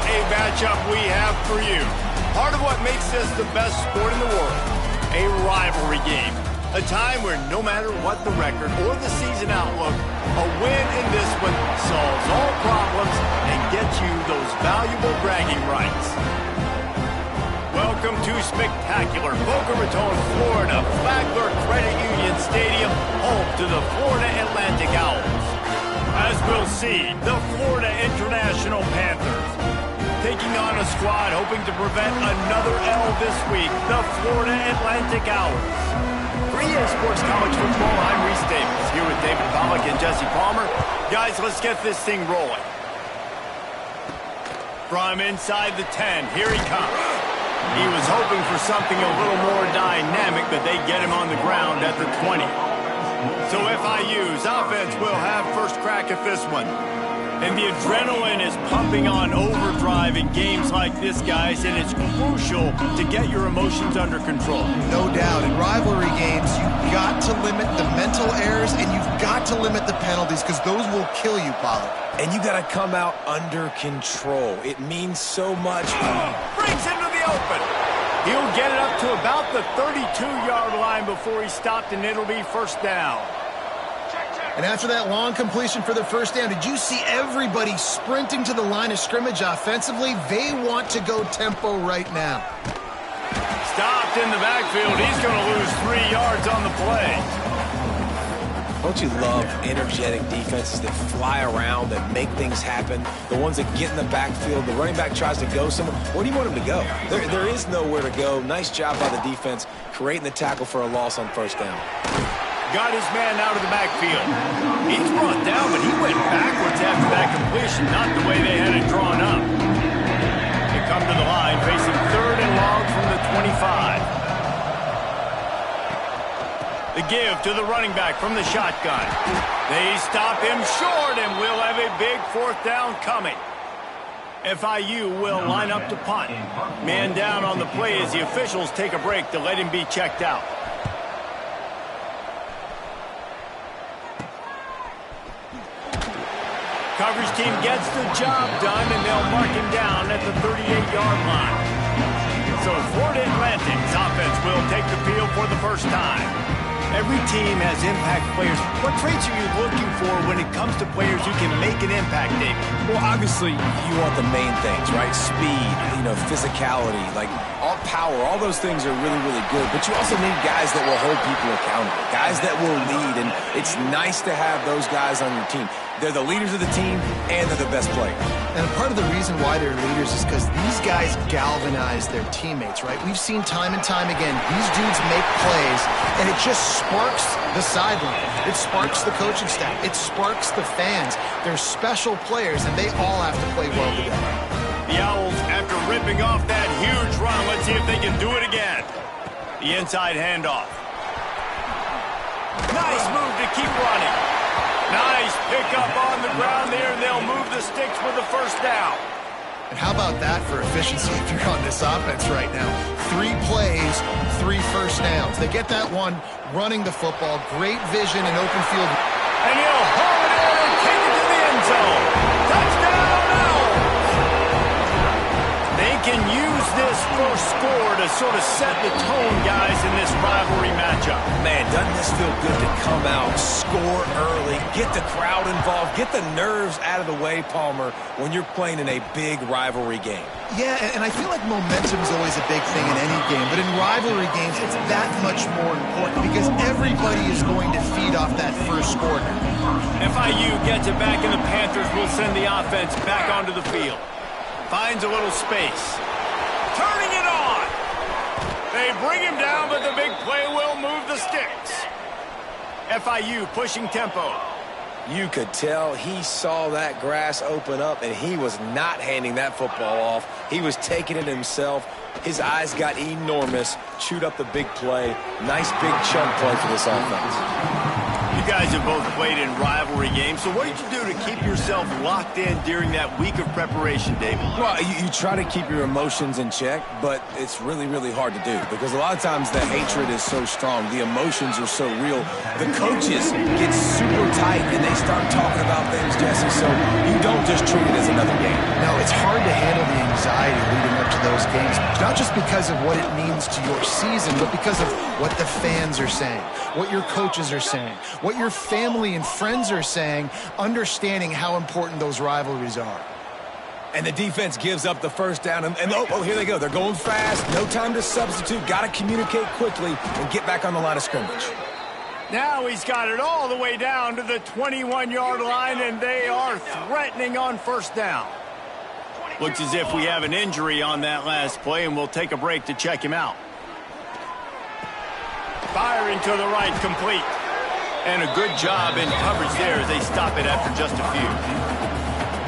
a matchup we have for you. Part of what makes this the best sport in the world, a rivalry game. A time where no matter what the record or the season outlook, a win in this one solves all problems and gets you those valuable bragging rights. Welcome to spectacular Boca Raton, Florida, Flagler Credit Union Stadium, home to the Florida Atlantic Owls. As we'll see, the Florida International Panthers taking on a squad hoping to prevent another L this week, the Florida Atlantic Owls. For EA Sports College Football, I'm Reese Davis, here with David Pollack and Jesse Palmer. Guys, let's get this thing rolling. From inside the 10, here he comes. He was hoping for something a little more dynamic, but they get him on the ground at the 20. So FIU's offense will have first crack at this one. And the adrenaline is pumping on overdrive in games like this, guys, and it's crucial to get your emotions under control. No doubt. In rivalry games, you've got to limit the mental errors and you've got to limit the penalties because those will kill you, Pollard. And you got to come out under control. It means so much. Brings into the open. He'll get it up to about the 32-yard line before he's stopped, and it'll be first down. And after that long completion for the first down, did you see everybody sprinting to the line of scrimmage offensively? They want to go tempo right now. Stopped in the backfield. He's going to lose 3 yards on the play. Don't you love energetic defenses that fly around, that make things happen? The ones that get in the backfield, the running back tries to go somewhere. Where do you want him to go? There is nowhere to go. Nice job by the defense creating the tackle for a loss on first down. Got his man out of the backfield. He's brought down, but he went backwards after that completion, not the way they had it drawn up. They come to the line, facing 3rd and long from the 25. The give to the running back from the shotgun. They stop him short, and we'll have a big 4th down coming. FIU will line up to punt. Man down on the play as the officials take a break to let him be checked out. Coverage team gets the job done, and they'll mark him down at the 38-yard line. So Florida Atlantic's offense will take the field for the first time. Every team has impact players. What traits are you looking for when it comes to players who can make an impact, David? Well, obviously, you want the main things, right? Speed, physicality, like all power, all those things are really, really good. But you also need guys that will hold people accountable, guys that will lead, and it's nice to have those guys on your team. They're the leaders of the team, and they're the best players. And part of the reason why they're leaders is because these guys galvanize their teammates, right? We've seen time and time again, these dudes make plays, and it just sparks the sideline. It sparks the coaching staff. It sparks the fans. They're special players, and they all have to play well together. The Owls, after ripping off that huge run, let's see if they can do it again. The inside handoff. Nice move to keep running. Nice pickup on the ground there, and they'll move the sticks for the first down. And how about that for efficiency if you're on this offense right now? 3 plays, 3 first downs. They get that one running the football, great vision and open field. And he'll haul it in and take it to the end zone. Touchdown, Owls! They can use this first score to sort of set the tone, guys, in this rivalry matchup. Man, doesn't this feel good to come out, score early, get the crowd involved, get the nerves out of the way, Palmer, when you're playing in a big rivalry game? Yeah, and I feel like momentum is always a big thing in any game, but in rivalry games, it's that much more important because everybody is going to feed off that first score. FIU gets it back, and the Panthers will send the offense back onto the field. Finds a little space. Turning it on. They bring him down, but the big play will move the sticks. FIU pushing tempo. You could tell he saw that grass open up, and he was not handing that football off. He was taking it himself. His eyes got enormous, chewed up the big play. Nice big chunk play for this offense. You guys have both played in rivalry games, so what did you do to keep yourself locked in during that week of preparation, David? Well, you try to keep your emotions in check, but it's really, really hard to do because a lot of times the hatred is so strong. The emotions are so real. The coaches get super tight, and they start talking about things, Jesse, so you don't just treat it as another game. No, it's hard to handle the anxiety leading up to those games, not just because of what it means to your season, but because of what the fans are saying, what your coaches are saying, what your family and friends are saying, understanding how important those rivalries are. And the defense gives up the first down, and oh, here they go. They're going fast. No time to substitute. Got to communicate quickly and get back on the line of scrimmage. Now he's got it all the way down to the 21-yard line, and they are threatening on first down. Looks as if we have an injury on that last play, and we'll take a break to check him out. Firing to the right, complete. And a good job in coverage there as they stop it after just a few.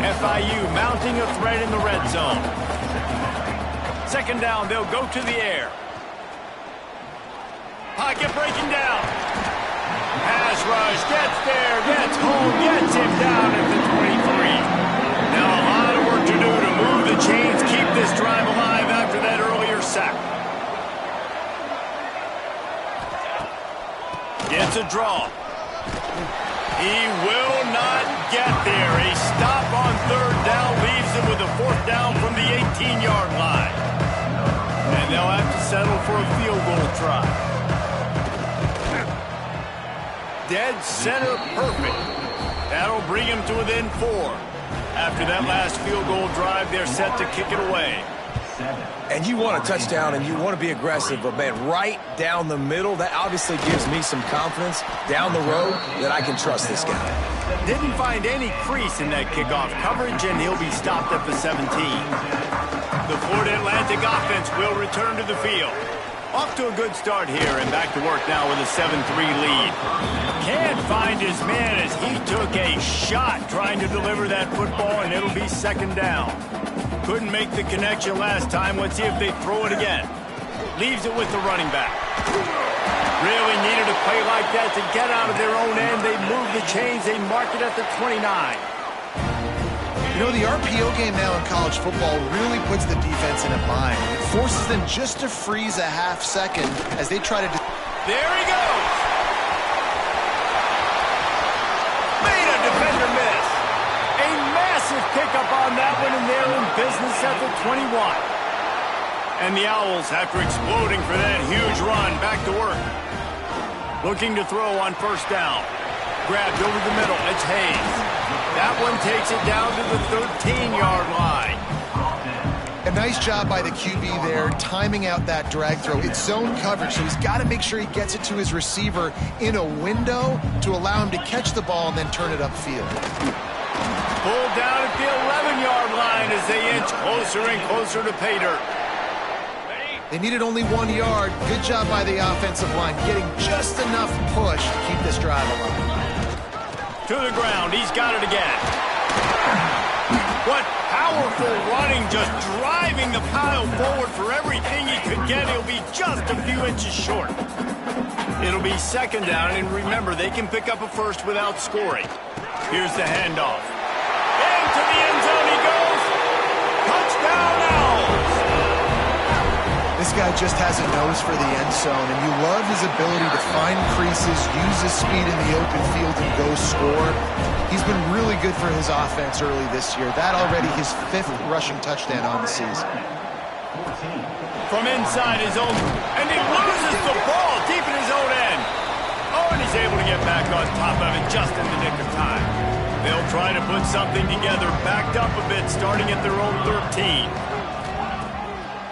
FIU mounting a threat in the red zone. Second down, they'll go to the air. Pocket breaking down. Pass rush, gets there, gets home, gets him down at the 23. Now a lot of work to do to move the chains, keep this drive alive after that earlier sack. Gets a draw. He will not get there. A stop on third down leaves him with a fourth down from the 18-yard line. And they'll have to settle for a field goal try. Dead center perfect. That'll bring him to within 4. After that last field goal drive, they're set to kick it away. And you want a touchdown and you want to be aggressive, but man, right down the middle, that obviously gives me some confidence down the road that I can trust this guy. Didn't find any crease in that kickoff coverage, and he'll be stopped at the 17. The Florida Atlantic offense will return to the field. Off to a good start here, and back to work now with a 7-3 lead. Can't find his man as he took a shot trying to deliver that football, and it'll be second down. Couldn't make the connection last time. Let's see if they throw it again. Leaves it with the running back. Really needed a play like that to get out of their own end. They move the chains. They mark it at the 29. You know, the RPO game now in college football really puts the defense in a bind. It forces them just to freeze a half second as they try to... There he goes! Made a defender miss. A massive pickup on that one, and they're in business at the 21. And the Owls, after exploding for that huge run, back to work. Looking to throw on first down. Grabbed over the middle. It's Hayes. That one takes it down to the 13-yard line. A nice job by the QB there, timing out that drag throw. It's zone coverage, so he's got to make sure he gets it to his receiver in a window to allow him to catch the ball and then turn it upfield. Pulled down at the 11-yard line as they inch closer and closer to pay dirt. They needed only 1 yard. Good job by the offensive line, getting just enough push to keep this drive alive. To the ground, he's got it again. What powerful running, just driving the pile forward for everything he could get. He'll be just a few inches short. It'll be second down, and remember, they can pick up a first without scoring. Here's the handoff. Into the end zone he goes. Touchdown, Owls! This guy just has a nose for the end zone, and you love his ability to find creases, use his speed in the open field, and go score. He's been really good for his offense early this year. That already his 5th rushing touchdown on the season. From inside his own, and he loses the ball deep in his own end. Oh, and he's able to get back on top of it just in the nick of time. They'll try to put something together, backed up a bit, starting at their own 13.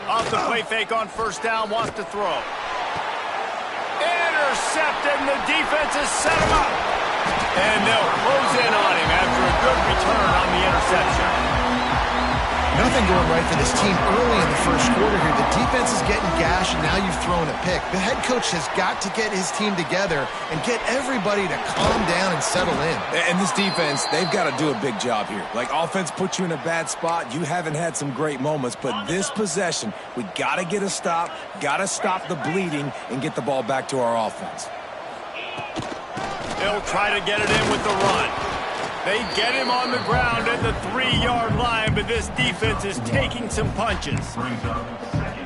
Off the play fake on first down, wants to throw. Intercepted, and the defense has set him up. And they'll close in on him after a good return on the interception. Nothing going right for this team early in the first quarter here. The defense is getting gashed, and now you've thrown a pick. The head coach has got to get his team together and get everybody to calm down and settle in. And this defense, they've got to do a big job here. Like, offense puts you in a bad spot. You haven't had some great moments, but this possession, we got to get a stop, got to stop the bleeding, and get the ball back to our offense. They'll try to get it in with the run. They get him on the ground at the 3-yard line, but this defense is taking some punches.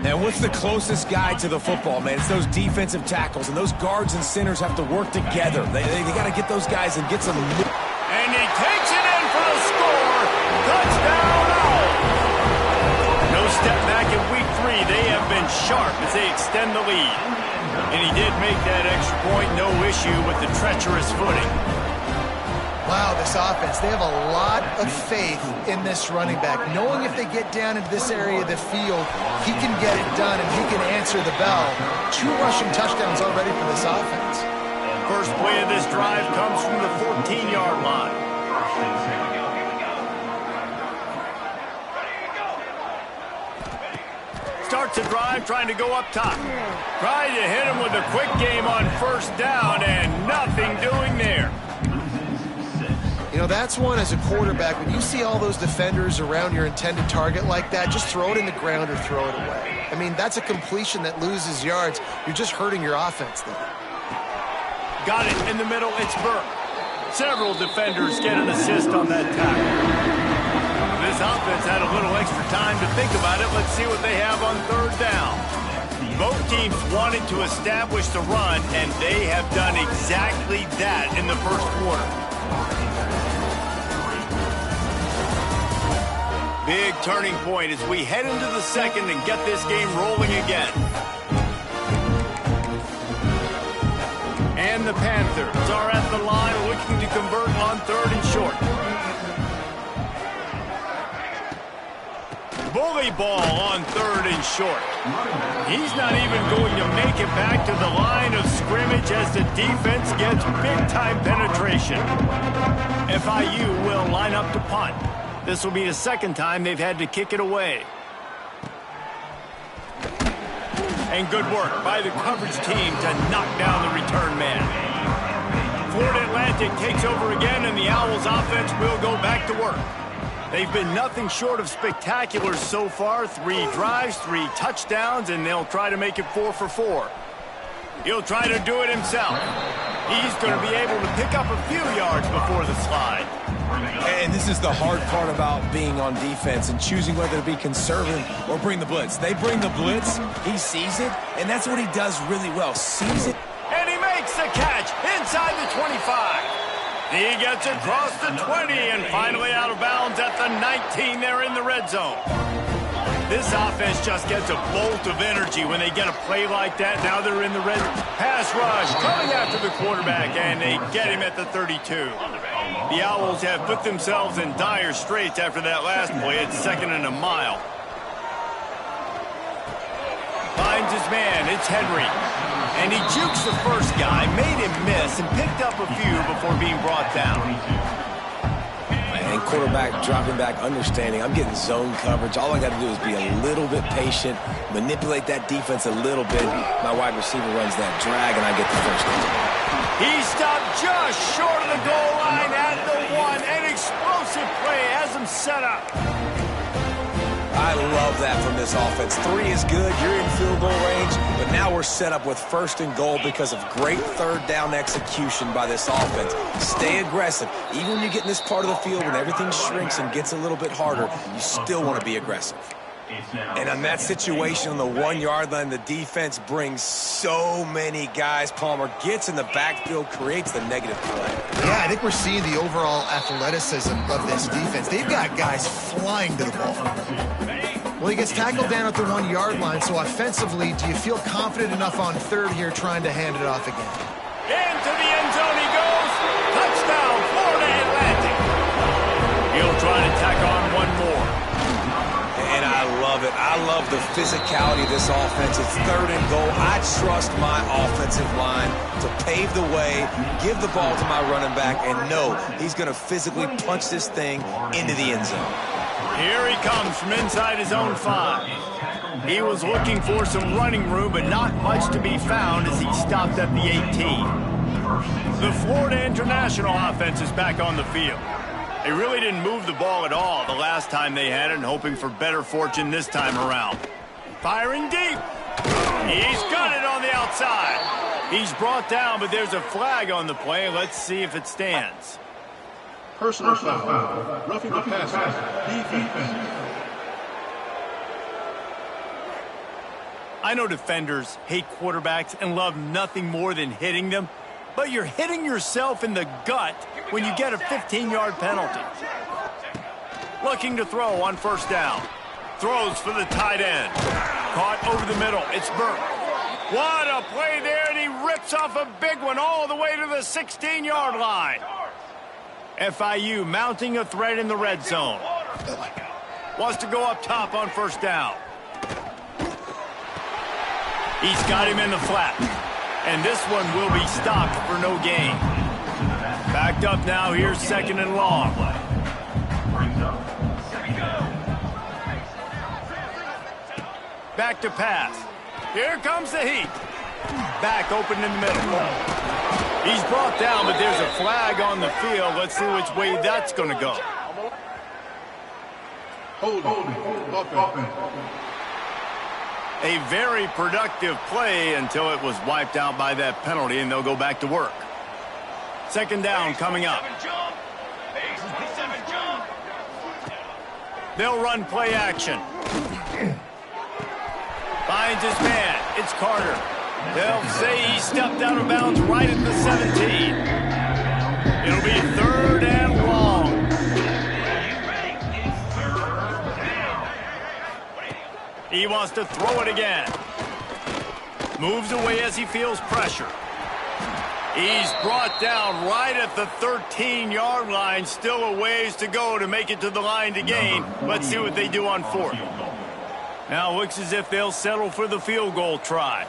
Now, what's the closest guy to the football, man? It's those defensive tackles, and those guards and centers have to work together. They got to get those guys and get some... And he takes it in for the sharp as they extend the lead. And he did make that extra point, no issue with the treacherous footing. Wow, this offense, they have a lot of faith in this running back, knowing if they get down into this area of the field, he can get it done and he can answer the bell. 2 rushing touchdowns already for this offense. First play of this drive comes from the 14-yard line. Starts a drive trying to go up top. Trying to hit him with a quick game on first down and nothing doing there. You know, that's one as a quarterback, when you see all those defenders around your intended target like that, just throw it in the ground or throw it away. I mean, that's a completion that loses yards. You're just hurting your offense there. Got it in the middle, it's Burke. Several defenders get an assist on that tackle. This offense had a little extra time to think about it. Let's see what they have on third down. Both teams wanted to establish the run, and they have done exactly that in the first quarter. Big turning point as we head into the second and get this game rolling again. And the Panthers are at the line looking to convert on third and short. Bully ball on third and short. He's not even going to make it back to the line of scrimmage as the defense gets big-time penetration. FIU will line up to punt. This will be the second time they've had to kick it away. And good work by the coverage team to knock down the return man. Florida Atlantic takes over again, and the Owls offense will go back to work. They've been nothing short of spectacular so far. 3 drives, 3 touchdowns, and they'll try to make it 4 for 4. He'll try to do it himself. He's going to be able to pick up a few yards before the slide. And this is the hard part about being on defense and choosing whether to be conservative or bring the blitz. They bring the blitz, he sees it, and that's what he does really well. Sees it. And he makes the catch inside the 25. He gets across the 20 and finally out of bounds at the 19 there in the red zone. This offense just gets a bolt of energy when they get a play like that. Now they're in the red pass rush coming after the quarterback, and they get him at the 32. The Owls have put themselves in dire straits after that last play. It's 2nd and a mile. Finds his man. It's Henry. And he jukes the first guy, made him miss, and picked up a few before being brought down. And quarterback dropping back, understanding I'm getting zone coverage. All I got to do is be a little bit patient, manipulate that defense a little bit. My wide receiver runs that drag, and I get the first down. He stopped just short of the goal line at the 1. An explosive play has him set up. I love that from this offense. 3 is good. You're in field goal range, but now we're set up with 1st and goal because of great third down execution by this offense. Stay aggressive. Even when you get in this part of the field when everything shrinks and gets a little bit harder, you still want to be aggressive. And on that situation on the 1-yard line, the defense brings so many guys. Palmer gets in the backfield, creates the negative play. Yeah, I think we're seeing the overall athleticism of this defense. They've got guys flying to the ball. Well, he gets tackled down at the 1-yard line, so offensively, do you feel confident enough on third here trying to hand it off again? Into the end zone he goes. Touchdown, Florida Atlantic. He'll try to tack on one more. And I love it. I love the physicality of this offense. It's 3rd and goal. I trust my offensive line to pave the way, give the ball to my running back, and know he's going to physically punch this thing into the end zone. Here he comes from inside his own 5. He was looking for some running room, but not much to be found as he stopped at the 18. The Florida International offense is back on the field. They really didn't move the ball at all the last time they had it, and hoping for better fortune this time around. Firing deep. He's got it on the outside. He's brought down, but there's a flag on the play. Let's see if it stands. Personal foul. Roughing the passer. Defense. I know defenders hate quarterbacks and love nothing more than hitting them, but you're hitting yourself in the gut when you get a 15-yard penalty. Looking to throw on first down. Throws for the tight end. caught over the middle. It's Burke. What a play there, and he rips off a big one all the way to the 16-yard line. FIU mounting a threat in the red zone. Wants to go up top on first down. He's got him in the flat. And this one will be stopped for no gain. Backed up now. Here's second and long. Back to pass. Here comes the heat. Back open in the middle. He's brought down, but there's a flag on the field. Let's see which way that's going to go. Hold on. A very productive play until it was wiped out by that penalty, and they'll go back to work. Second down coming up. They'll run play action. Finds his man. It's Carter. They'll say he stepped out of bounds right at the 17. It'll be third and long. He wants to throw it again. Moves away as he feels pressure. He's brought down right at the 13-yard line. Still a ways to go to make it to the line to gain. Let's see what they do on fourth. Now looks as if they'll settle for the field goal try.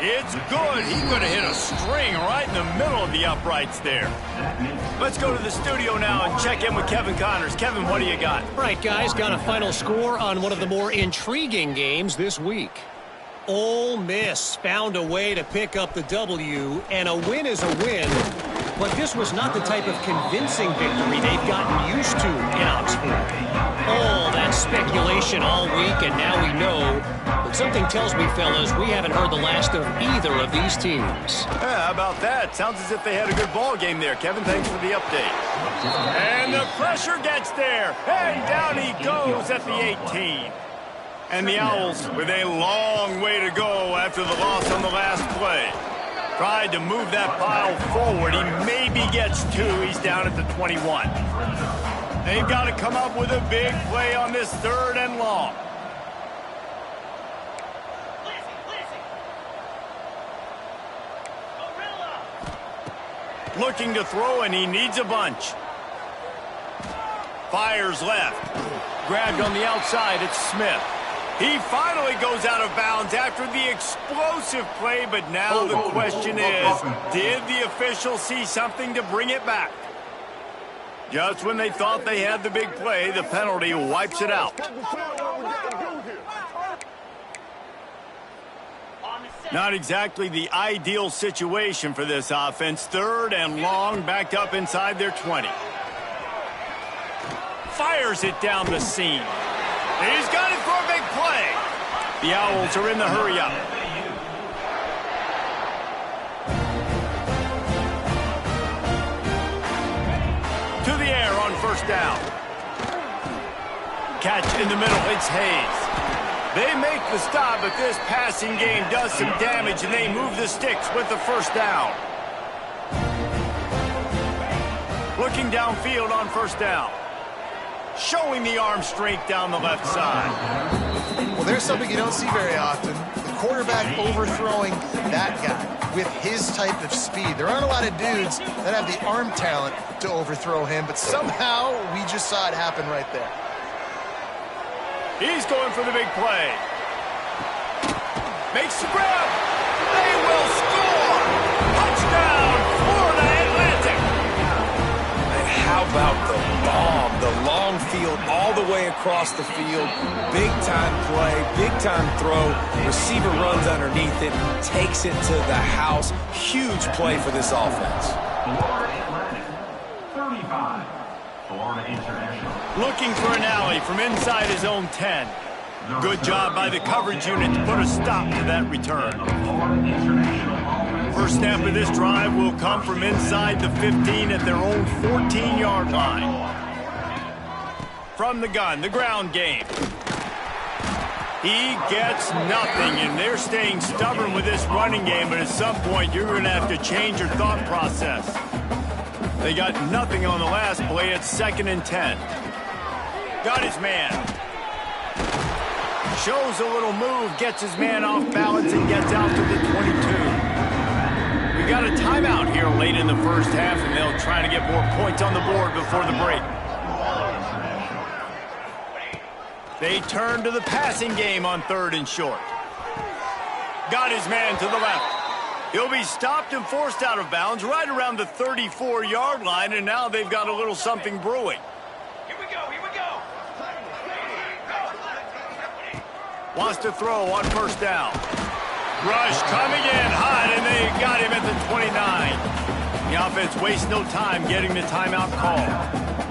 It's good. He's going to hit a string right in the middle of the uprights there. Let's go to the studio now and check in with Kevin Connors. Kevin, what do you got? All right, guys, got a final score on one of the more intriguing games this week. Ole Miss found a way to pick up the W, and a win is a win. But this was not the type of convincing victory they've gotten used to in Oxford. All that speculation all week, and now we know. But something tells me, fellas, we haven't heard the last of either of these teams. Yeah, how about that? Sounds as if they had a good ball game there. Kevin, thanks for the update. And the pressure gets there. And down he goes at the 18. And the Owls with a long way to go after the loss on the last play. Tried to move that pile forward. He maybe gets two. He's down at the 21. They've got to come up with a big play on this third and long. Looking to throw, and he needs a bunch. Fires left. Grabbed on the outside. It's Smith. He finally goes out of bounds after the explosive play, but now the question is, did the officials see something to bring it back? Just when they thought they had the big play, the penalty wipes it out. Not exactly the ideal situation for this offense. Third and long, backed up inside their 20. Fires it down the seam. He's got it for a big play. The Owls are in the hurry-up. To the air on first down. Catch in the middle. It's Hayes. They make the stop, but this passing game does some damage, and they move the sticks with the first down. Looking downfield on first down. Showing the arm strength down the left side. Well, there's something you don't see very often. The quarterback overthrowing that guy with his type of speed. There aren't a lot of dudes that have the arm talent to overthrow him, but somehow we just saw it happen right there. He's going for the big play. Makes the grab. They will score. Touchdown, Florida Atlantic. And how about the bomb? The long field all the way across the field. Big-time play, big-time throw. Receiver runs underneath it, takes it to the house. Huge play for this offense. Florida Atlantic, 35. Florida International. Looking for an alley from inside his own 10. Good job by the coverage unit to put a stop to that return. First snap of this drive will come from inside the 15 at their own 14-yard line. From the gun, the ground game. He gets nothing, and they're staying stubborn with this running game, but at some point you're going to have to change your thought process. They got nothing on the last play. It's 2nd and 10. Got his man. shows a little move, gets his man off balance, and gets out to the 22. We got a timeout here late in the first half, and they'll try to get more points on the board before the break. They turn to the passing game on 3rd and short. Got his man to the left. He'll be stopped and forced out of bounds right around the 34-yard line, and now they've got a little something brewing. Here we go, here we go. Wants to throw on 1st down. Rush coming in hot, and they got him at the 29. The offense wastes no time getting the timeout call.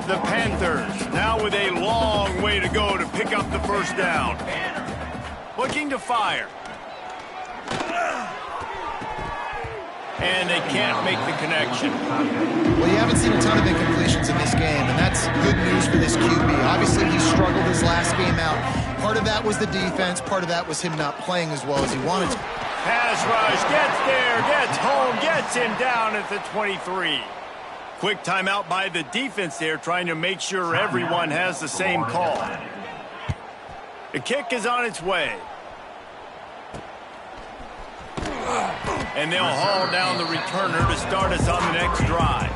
The Panthers now with a long way to go to pick up the 1st down. Looking to fire. And they can't make the connection. Well, you haven't seen a ton of incompletions in this game, and that's good news for this QB. Obviously, he struggled his last game out. Part of that was the defense. Part of that was him not playing as well as he wanted to. Pass rush, gets there, gets home, gets him down at the 23. Quick timeout by the defense there, trying to make sure everyone has the same call. The kick is on its way. And they'll haul down the returner to start us on the next drive.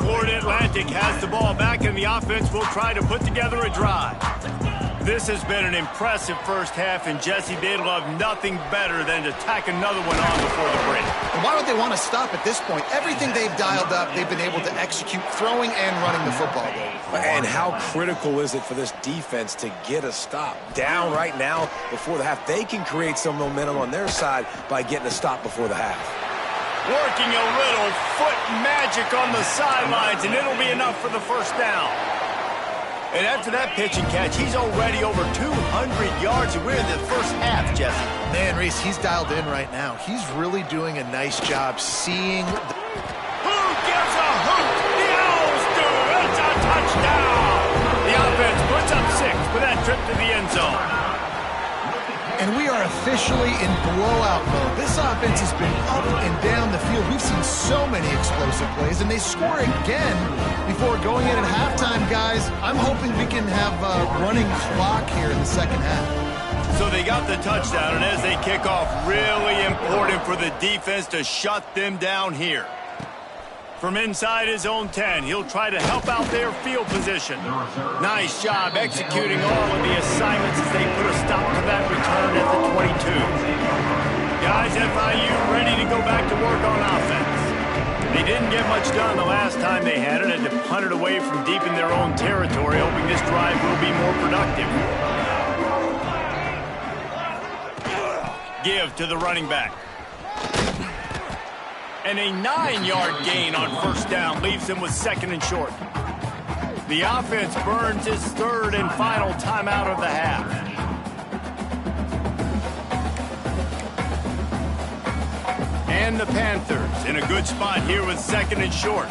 Florida Atlantic has the ball back, and the offense will try to put together a drive. This has been an impressive first half, and Jesse, they'd love nothing better than to tack another one on before the break. And why would they want to stop at this point? Everything they've dialed up, they've been able to execute, throwing and running the football. And how critical is it for this defense to get a stop? Down right now before the half. They can create some momentum on their side by getting a stop before the half. Working a little foot magic on the sidelines, and it'll be enough for the 1st down. And after that pitch and catch, he's already over 200 yards, and we're in the first half, Jesse. Man, Reese, he's dialed in right now. He's really doing a nice job seeing... Who gives a hoot? The Owls do. It's a touchdown. The offense puts up 6 for that trip to the end zone. And we are officially in blowout mode. This offense has been up and down the field. We've seen so many explosive plays, and they score again before going in at halftime, guys. I'm hoping we can have a running clock here in the second half. So they got the touchdown, and as they kick off, really important for the defense to shut them down here. From inside his own 10, he'll try to help out their field position. Nice job executing all of the assignments as they put a stop to that return at the 22. Guys, FIU ready to go back to work on offense. They didn't get much done the last time they had it, and to punt it away from deep in their own territory, hoping this drive will be more productive. Give to the running back. And a 9-yard gain on 1st down leaves him with 2nd and short. The offense burns its 3rd and final timeout of the half. And the Panthers in a good spot here with 2nd and short.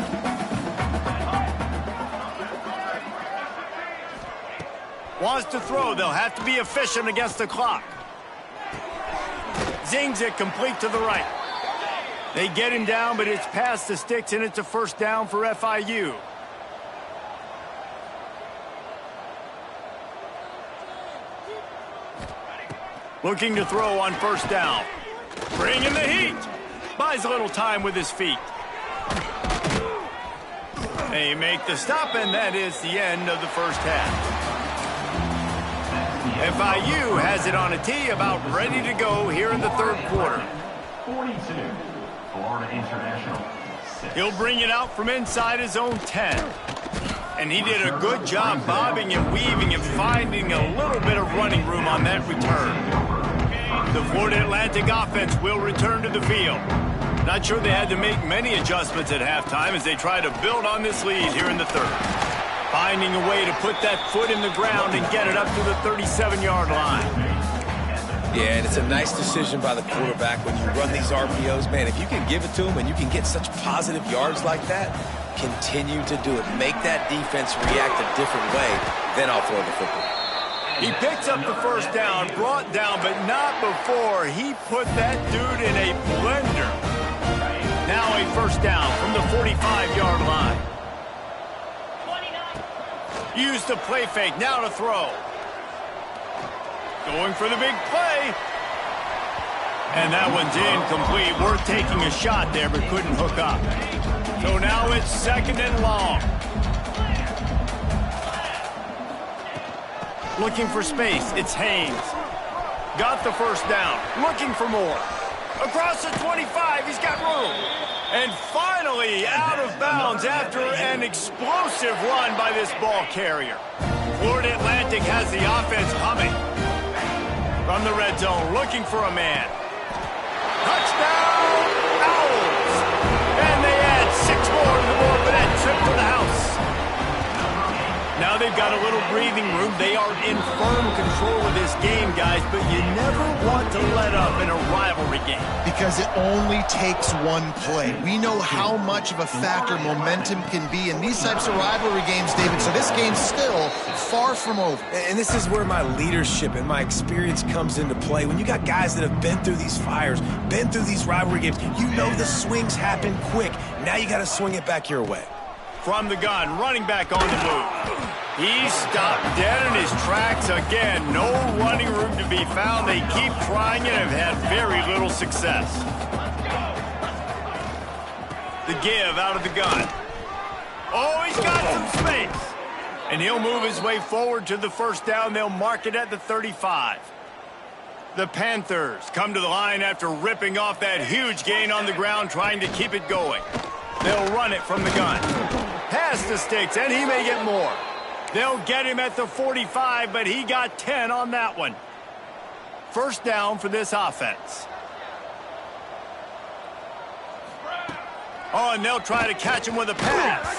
Wants to throw. They'll have to be efficient against the clock. Zings it complete to the right. They get him down, but it's past the sticks, and it's a 1st down for FIU. Looking to throw on 1st down. Bringing the heat. Buys a little time with his feet. They make the stop, and that is the end of the first half. FIU has it on a tee, about ready to go here in the 3rd quarter. 42, Florida International. 6. He'll bring it out from inside his own 10. And he did a good job bobbing and weaving and finding a little bit of running room on that return. The Florida Atlantic offense will return to the field. Not sure they had to make many adjustments at halftime as they try to build on this lead here in the 3rd. Finding a way to put that foot in the ground and get it up to the 37-yard line. Yeah, and it's a nice decision by the quarterback when you run these RPOs. Man, if you can give it to him and you can get such positive yards like that, continue to do it. Make that defense react a different way, then I'll throw the football. He picks up the 1st down, brought down, but not before he put that dude in a blender. Now a 1st down from the 45-yard line. Use the play fake, now to throw. Going for the big play. And that one's incomplete. Worth taking a shot there, but couldn't hook up. So now it's 2nd and long. Looking for space. It's Haynes. Got the first down. Looking for more. Across the 25. He's got room. And finally out of bounds after an explosive run by this ball carrier. Florida Atlantic has the offense humming. From the red zone, looking for a man. Touchdown, Owls! And they add 6 more to the board for that trip to the house. Now they've got a little breathing room. They are in firm control of this game, guys, but you never want to let up in a rivalry game. Because it only takes one play. We know how much of a factor momentum can be in these types of rivalry games, David, so this game's still far from over. And this is where my leadership and my experience comes into play. When you got guys that have been through these fires, been through these rivalry games, you know the swings happen quick. Now you got to swing it back your way. From the gun, running back on the move. He stopped dead in his tracks again. No running room to be found. They keep trying it and have had very little success. The give out of the gun. Oh, he's got some space. And he'll move his way forward to the first down. They'll mark it at the 35. The Panthers come to the line after ripping off that huge gain on the ground, trying to keep it going. They'll run it from the gun. Past the sticks, and he may get more. They'll get him at the 45, but he got 10 on that one. First down for this offense. Oh, and they'll try to catch him with a pass.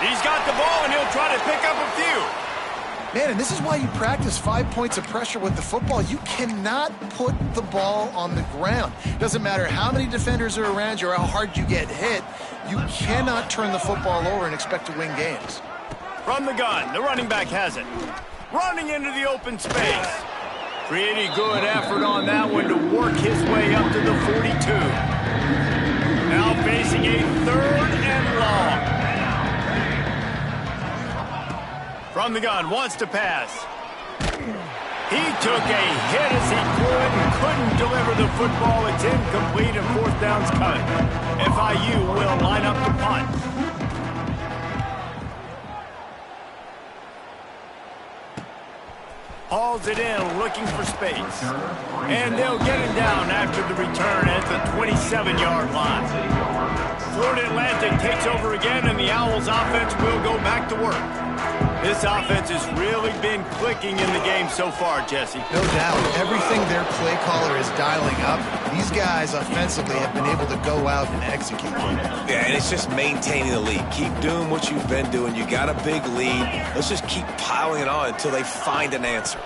He's got the ball, and he'll try to pick up a few. Man, and this is why you practice 5 points of pressure with the football. You cannot put the ball on the ground. Doesn't matter how many defenders are around you or how hard you get hit. You cannot turn the football over and expect to win games. From the gun, the running back has it. Running into the open space. Pretty good effort on that one to work his way up to the 42. Now facing a 3rd and long. From the gun, wants to pass. He took a hit as he could and couldn't deliver the football. It's incomplete and 4th down's cut. FIU will line up to punt. Hauls it in, looking for space. And they'll get him down after the return at the 27-yard line. Florida Atlantic takes over again, and the Owls offense will go back to work. This offense has really been clicking in the game so far, Jesse. No doubt. Everything their play caller is dialing up, these guys offensively have been able to go out and execute. Yeah, and it's just maintaining the lead. Keep doing what you've been doing. You got a big lead. Let's just keep piling it on until they find an answer.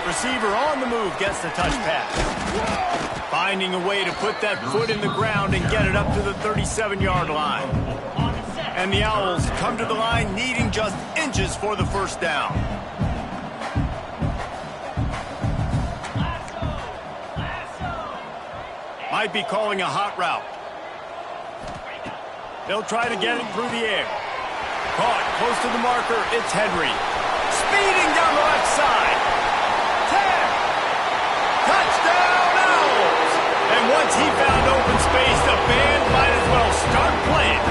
Receiver on the move gets the touch pass. Finding a way to put that foot in the ground and get it up to the 37-yard line. And the Owls come to the line needing just inches for the first down. Might be calling a hot route. They'll try to get it through the air. Caught close to the marker. It's Henry. Speeding down the left side. 10. Touchdown, Owls! And once he found open space, the band might as well start playing.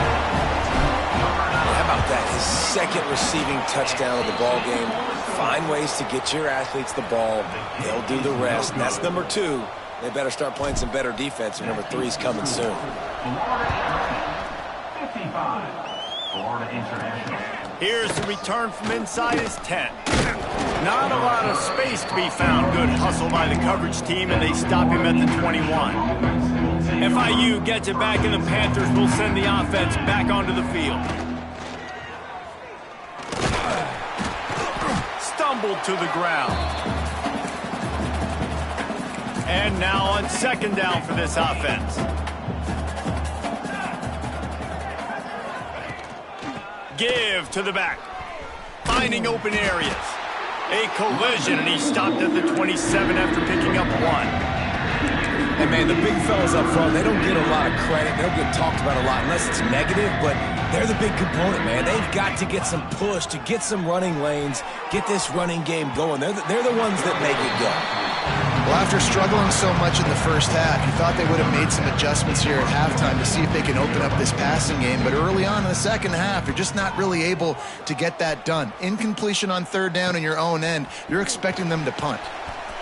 How about that? His 2nd receiving touchdown of the ball game. Find ways to get your athletes the ball. They'll do the rest. That's number 2. They better start playing some better defense, and number 3 is coming soon. 55. Florida International. Here's the return from inside his 10. Not a lot of space to be found. Good hustle by the coverage team, and they stop him at the 21. FIU gets it back, and the Panthers will send the offense back onto the field. Stumbled to the ground. And now on 2nd down for this offense. Give to the back. Finding open areas. A collision, and he stopped at the 27 after picking up 1. And, man, the big fellas up front, they don't get a lot of credit. They don't get talked about a lot unless it's negative, but they're the big component, man. They've got to get some push, to get some running lanes, get this running game going. They're the ones that make it go. Well, after struggling so much in the first half, you thought they would have made some adjustments here at halftime to see if they can open up this passing game. But early on in the second half, you're just not really able to get that done. Incompletion on third down in your own end, you're expecting them to punt.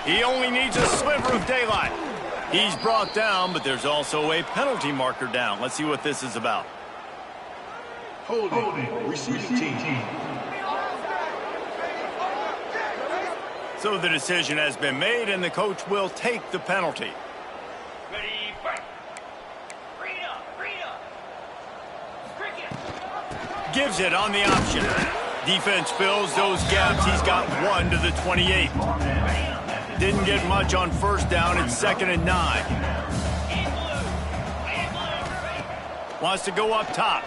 He only needs a sliver of daylight. He's brought down, but there's also a penalty marker down. Let's see what this is about. Holding. Receiving team. So the decision has been made, and the coach will take the penalty. Ready, fight. Freedom. Gives it on the option. Defense fills those gaps. He's got 1 to the 28. Didn't get much on first down. It's 2nd and 9. Wants to go up top.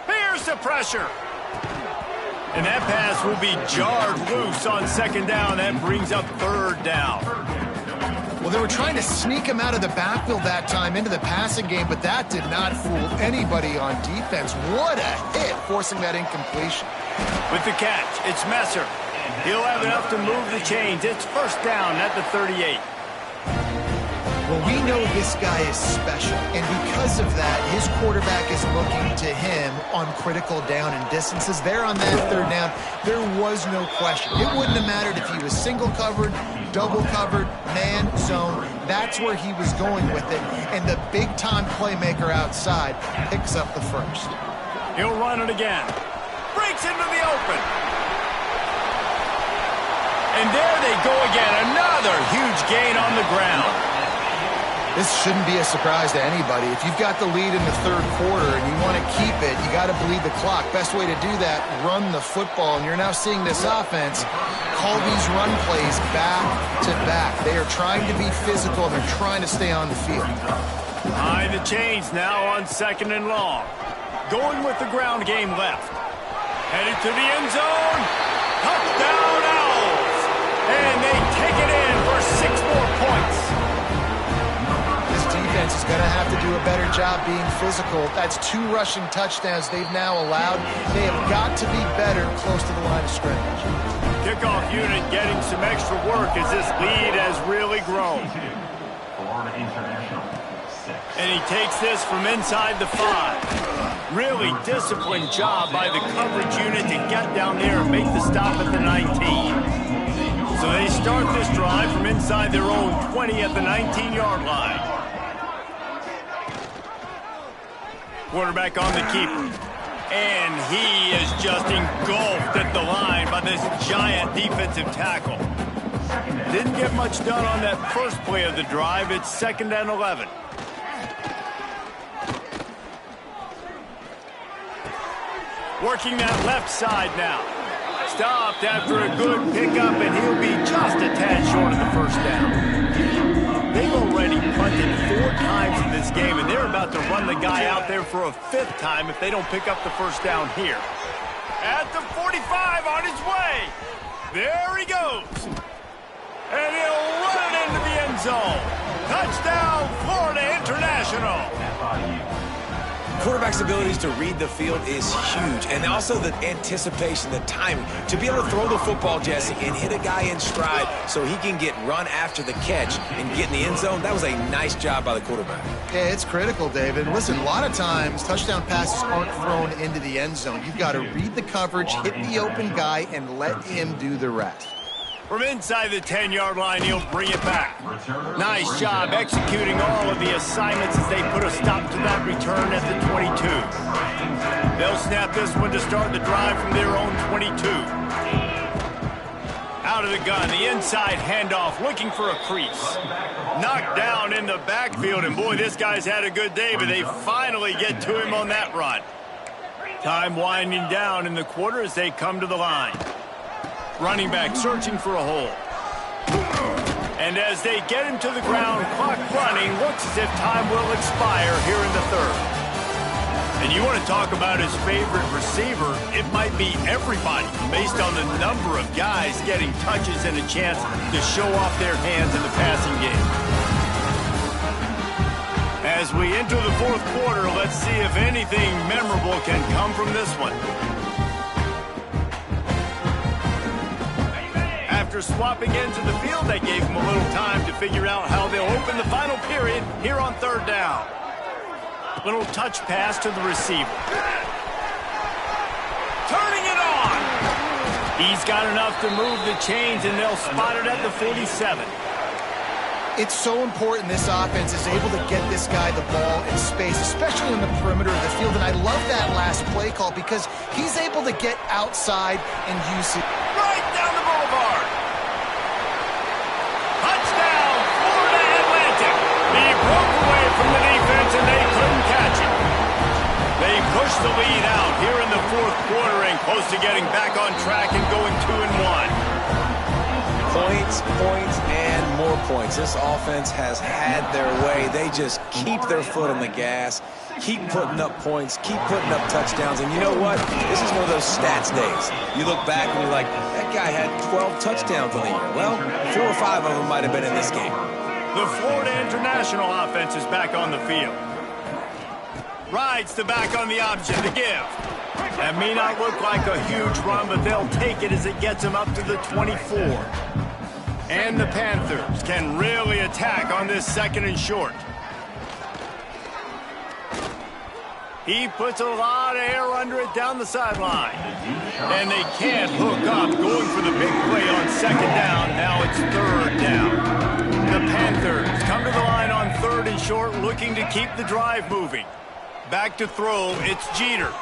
Here's the pressure. And that pass will be jarred loose on 2nd down. That brings up 3rd down. Well, they were trying to sneak him out of the backfield that time into the passing game, but that did not fool anybody on defense. What a hit, forcing that incompletion. With the catch, it's Messer. He'll have enough to move the chains. It's 1st down at the 38. Well, we know this guy is special, and because of that, his quarterback is looking to him on critical down and distances. There on that 3rd down, there was no question. It wouldn't have mattered if he was single covered, double covered, man, zone. That's where he was going with it, and the big-time playmaker outside picks up the first. He'll run it again. Breaks into the open. And there they go again. Another huge gain on the ground. This shouldn't be a surprise to anybody. If you've got the lead in the 3rd quarter and you want to keep it, you got to bleed the clock. Best way to do that, run the football. And you're now seeing this offense call these run plays back to back. They are trying to be physical. They're trying to stay on the field. Behind the chains now on 2nd and long. Going with the ground game left. Headed to the end zone. Touchdown Owls. And they take it in for 6 more points. Defense is going to have to do a better job being physical. That's 2 rushing touchdowns they've now allowed. They have got to be better close to the line of scrimmage. Kickoff unit getting some extra work as this lead has really grown. Florida International, 6. And he takes this from inside the 5. Really disciplined job by the coverage unit to get down there and make the stop at the 19. So they start this drive from inside their own 20 at the 19-yard line. Quarterback on the keeper. And he is just engulfed at the line by this giant defensive tackle. Didn't get much done on that first play of the drive. It's 2nd and 11. Working that left side now. Stopped after a good pickup, and he'll be just a tad short of the 1st down. They've already punted 4 times in this game, and they're about to run the guy out there for a 5th time if they don't pick up the 1st down here. At the 45 on his way. There he goes. And he'll run it into the end zone. Touchdown, Florida International. FIU. Quarterback's abilities to read the field is huge, and also the anticipation, the timing. To be able to throw the football, Jesse, and hit a guy in stride so he can get run after the catch and get in the end zone, that was a nice job by the quarterback. Yeah, it's critical, David. Listen, a lot of times touchdown passes aren't thrown into the end zone. You've got to read the coverage, hit the open guy, and let him do the rest. From inside the 10-yard line, he'll bring it back. Nice job executing all of the assignments as they put a stop to that return at the 22. They'll snap this one to start the drive from their own 22. Out of the gun, the inside handoff, looking for a crease. Knocked down in the backfield, and boy, this guy's had a good day, but they finally get to him on that run. Time winding down in the quarter as they come to the line. Running back searching for a hole. And as they get him to the ground, clock running, looks as if time will expire here in the 3rd. And you want to talk about his favorite receiver, it might be everybody based on the number of guys getting touches and a chance to show off their hands in the passing game. As we enter the fourth quarter, let's see if anything memorable can come from this one. After swapping into the field, that gave them a little time to figure out how they'll open the final period here on third down. Little touch pass to the receiver. Turning it on. He's got enough to move the chains, and they'll spot it at the 47. It's so important this offense is able to get this guy the ball in space, especially in the perimeter of the field. And I love that last play call because he's able to get outside and use it. Right down the boulevard. Touchdown, Florida Atlantic. He broke away from the defense and they couldn't catch him. They pushed the lead out here in the fourth quarter and close to getting back on track and going 2-1. Points, points, and more points. This offense has had their way. They just keep their foot on the gas, keep putting up points, keep putting up touchdowns. And you know what? This is one of those stats days. You look back and you're like, that guy had 12 touchdowns on the year. Well, 4 or 5 of them might have been in this game. The Florida International offense is back on the field. Rides the back on the option to give. That may not look like a huge run, but they'll take it as it gets them up to the 24. And the Panthers can really attack on this second and short. He puts a lot of air under it down the sideline. And they can't hook up, going for the big play on second down. Now it's third down. The Panthers come to the line on third and short, looking to keep the drive moving. Back to throw, it's Jeter.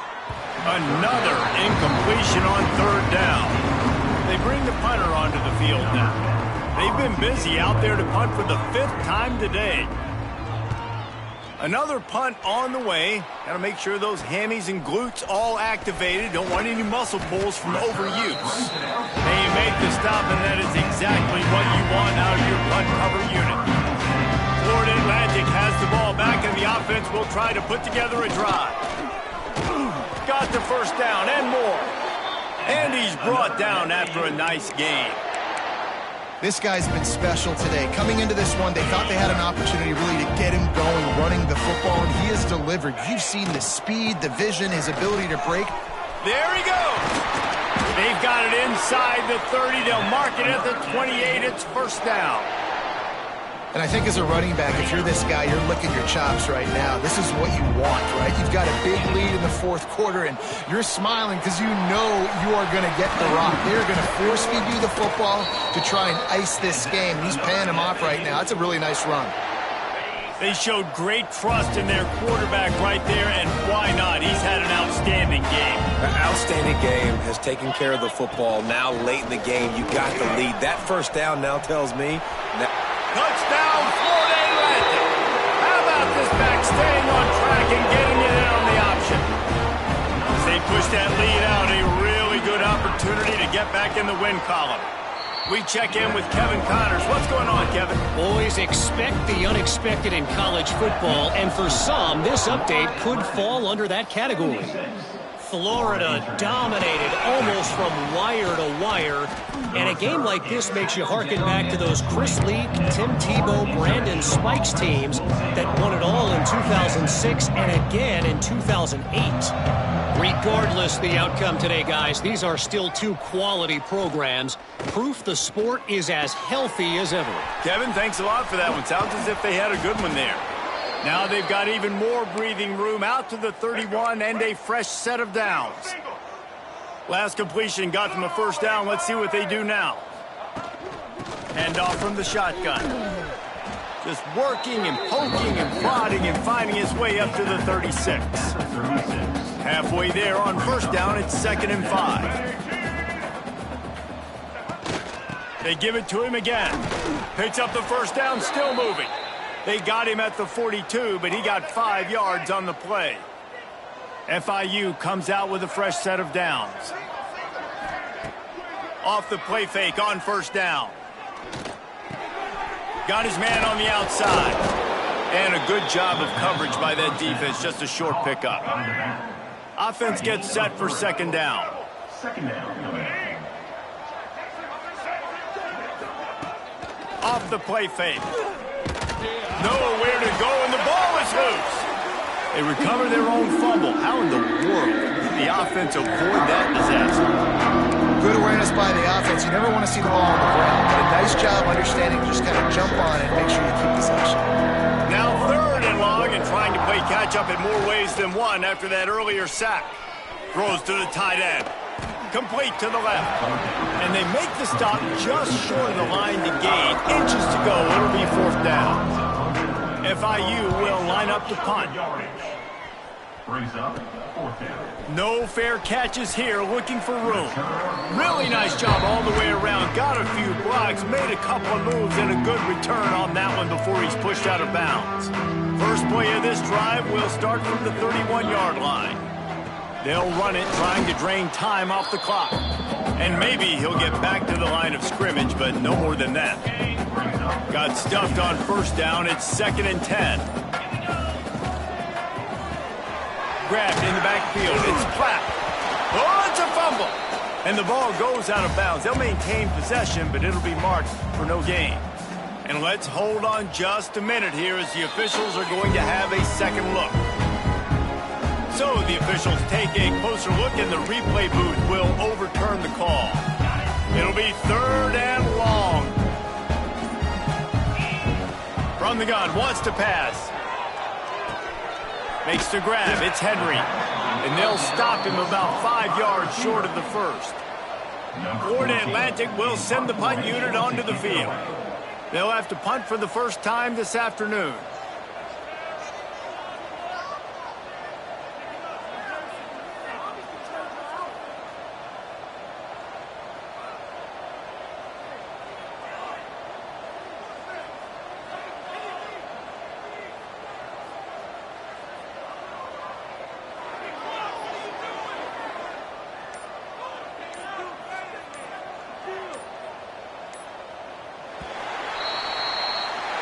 Another incompletion on third down. They bring the punter onto the field now. They've been busy out there to punt for the 5th time today. Another punt on the way. Got to make sure those hammies and glutes all activated. Don't want any muscle pulls from overuse. They make the stop, and that is exactly what you want out of your punt cover unit. Florida Atlantic has the ball back, and the offense will try to put together a drive. Got the first down and more. And he's brought down after a nice game. This guy's been special today. Coming into this one, they thought they had an opportunity really to get him going, running the football, and he has delivered. You've seen the speed, the vision, his ability to break. There he goes. They've got it inside the 30. They'll mark it at the 28. It's first down. And I think as a running back, if you're this guy, you're licking your chops right now. This is what you want, right? You've got a big lead in the fourth quarter, and you're smiling because you know you are going to get the rock. They're going to force-feed you the football to try and ice this game. He's paying him off right now. That's a really nice run. They showed great trust in their quarterback right there, and why not? He's had an outstanding game. An outstanding game, has taken care of the football. Now late in the game, you got the lead. That first down now tells me that... Touchdown, Florida Atlantic. How about this back staying on track and getting it in on the option? As they push that lead out, a really good opportunity to get back in the win column. We check in with Kevin Connors. What's going on, Kevin? Always expect the unexpected in college football, and for some, this update could fall under that category. Florida dominated almost from wire to wire, and a game like this makes you harken back to those Chris Leak, Tim Tebow, Brandon Spikes teams that won it all in 2006 and again in 2008. Regardless the outcome today, guys, these are still 2 quality programs. Proof the sport is as healthy as ever. Kevin, thanks a lot for that one. Sounds as if they had a good one there. Now they've got even more breathing room out to the 31 and a fresh set of downs. Last completion got them a first down. Let's see what they do now. Hand off from the shotgun. Just working and poking and prodding and finding his way up to the 36. Halfway there on first down, it's 2nd and 5. They give it to him again. Picks up the first down, still moving. They got him at the 42, but he got 5 yards on the play. FIU comes out with a fresh set of downs. Off the play fake on first down. Got his man on the outside. And a good job of coverage by that defense, just a short pickup. Offense gets set for 2nd down. Off the play fake. Nowhere to go, and the ball it's loose. They recover their own fumble. How in the world did the offense avoid that disaster? Good awareness by the offense. You never want to see the ball on the ground, but a nice job understanding to just kind of jump on it and make sure you keep possession. Now 3rd and long and trying to play catch-up in more ways than one after that earlier sack. Throws to the tight end. Complete to the left. And they make the stop just short of the line to gain. Inches to go. It'll be 4th down. FIU will line up to punt. Brings up 4th down. No fair catches here, looking for room. Really nice job all the way around. Got a few blocks, made a couple of moves, and a good return on that one before he's pushed out of bounds. First play of this drive will start from the 31-yard line. They'll run it, trying to drain time off the clock. And maybe he'll get back to the line of scrimmage, but no more than that. Got stuffed on 1st down. It's 2nd and 10. Grabbed in the backfield. It's Platt. Oh, it's a fumble. And the ball goes out of bounds. They'll maintain possession, but it'll be marked for no gain. And let's hold on just a minute here as the officials are going to have a second look. So the officials take a closer look, and the replay booth will overturn the call. It'll be 3rd and long. From the gun, wants to pass. Makes the grab. It's Henry. And they'll stop him about 5 yards short of the first. Florida Atlantic will send the punt unit onto the field. They'll have to punt for the first time this afternoon.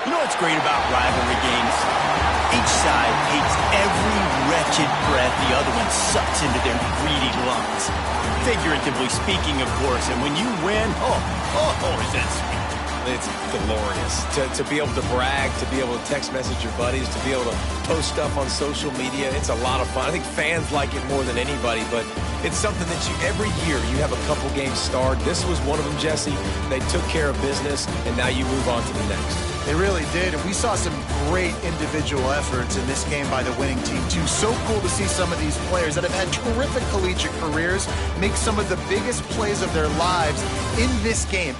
You know what's great about rivalry games? Each side hates every wretched breath the other one sucks into their greedy lungs. Figuratively speaking, of course. And when you win, is that sweet. It's glorious to be able to brag, to be able to text message your buddies, to be able to post stuff on social media. It's a lot of fun. I think fans like it more than anybody, but it's something that every year you have a couple games starred. This was one of them, Jesse. They took care of business, and now you move on to the next. They really did, and we saw some great individual efforts in this game by the winning team, too. So cool to see some of these players that have had terrific collegiate careers make some of the biggest plays of their lives in this game.